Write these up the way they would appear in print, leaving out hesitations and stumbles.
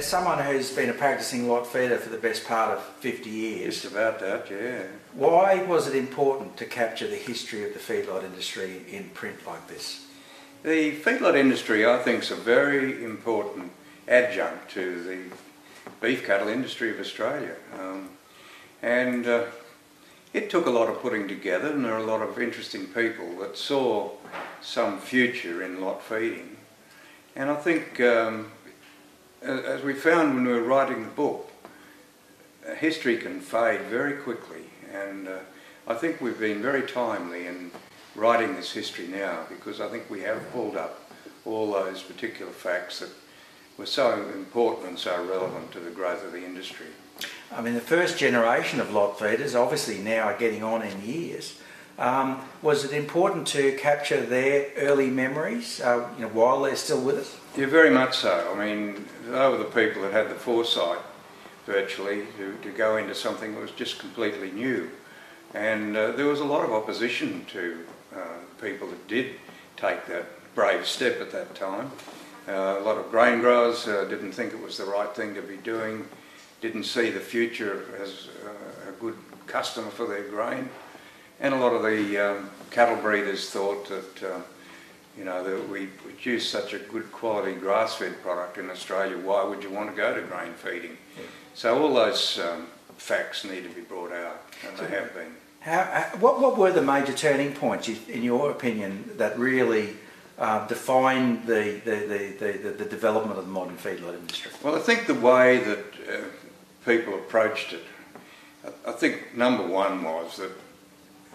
as someone who's been a practising lot feeder for the best part of 50 years... Just about that, yeah. Why was it important to capture the history of the feedlot industry in print like this? The feedlot industry, I think, is a very important adjunct to the beef cattle industry of Australia. It took a lot of putting together, and there are a lot of interesting people that saw some future in lot feeding. And I think, as we found when we were writing the book, history can fade very quickly, and I think we've been very timely in writing this history now, because I think we have pulled up all those particular facts that were so important and so relevant to the growth of the industry. I mean, the first generation of lot feeders obviously now are getting on in years. Was it important to capture their early memories while they're still with us? Yeah, very much so. I mean, they were the people that had the foresight, virtually, to go into something that was just completely new. And there was a lot of opposition to people that did take that brave step at that time. A lot of grain growers didn't think it was the right thing to be doing, didn't see the future as a good customer for their grain. And a lot of the cattle breeders thought that, that we produce such a good quality grass-fed product in Australia, why would you want to go to grain feeding? Yeah. So all those facts need to be brought out, and they have been. What were the major turning points, in your opinion, that really defined the development of the modern feedlot industry? Well, I think the way that people approached it, I think number one was that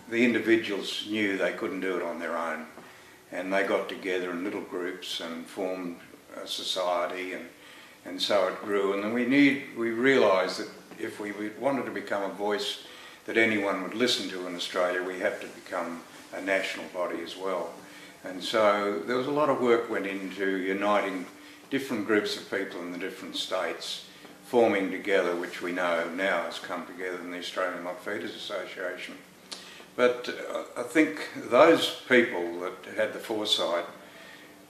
the individuals knew they couldn't do it on their own, and they got together in little groups and formed a society, and so it grew. And then we realised that if we wanted to become a voice that anyone would listen to in Australia, we had to become a national body as well. And so there was a lot of work went into uniting different groups of people in the different states, forming together, which we know now has come together in the Australian Lot Feeders Association. But I think those people that had the foresight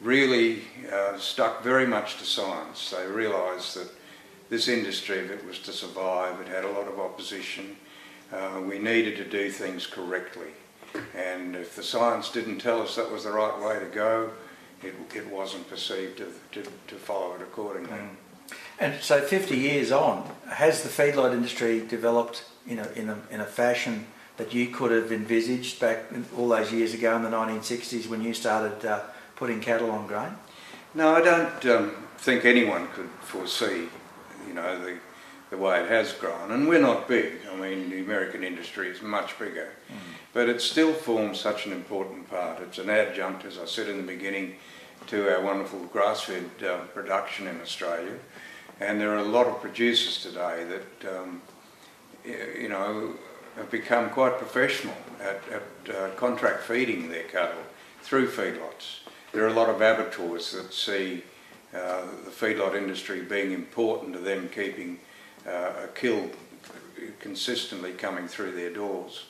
really stuck very much to science. They realised that this industry, if it was to survive, it had a lot of opposition. We needed to do things correctly. And if the science didn't tell us that was the right way to go, it wasn't perceived to follow it accordingly. Mm. And so 50 years on, has the feedlot industry developed in a fashion that you could have envisaged back all those years ago in the 1960s when you started putting cattle on grain? No, I don't think anyone could foresee, the way it has grown. And we're not big. I mean, the American industry is much bigger. Mm. But it still forms such an important part. It's an adjunct, as I said in the beginning, to our wonderful grass-fed production in Australia. And there are a lot of producers today that, have become quite professional at contract feeding their cattle through feedlots. There are a lot of abattoirs that see the feedlot industry being important to them, keeping a kill consistently coming through their doors.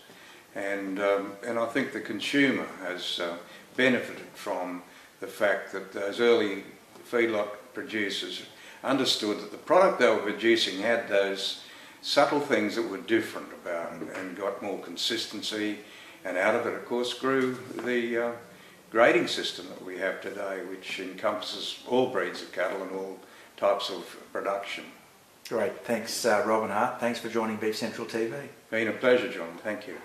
And I think the consumer has benefited from the fact that those early feedlot producers understood that the product they were producing had those subtle things that were different about it, and got more consistency, and out of it of course grew the grading system that we have today, which encompasses all breeds of cattle and all types of production. Great, thanks Rob and Hart, thanks for joining Beef Central TV. Been a pleasure, John, thank you.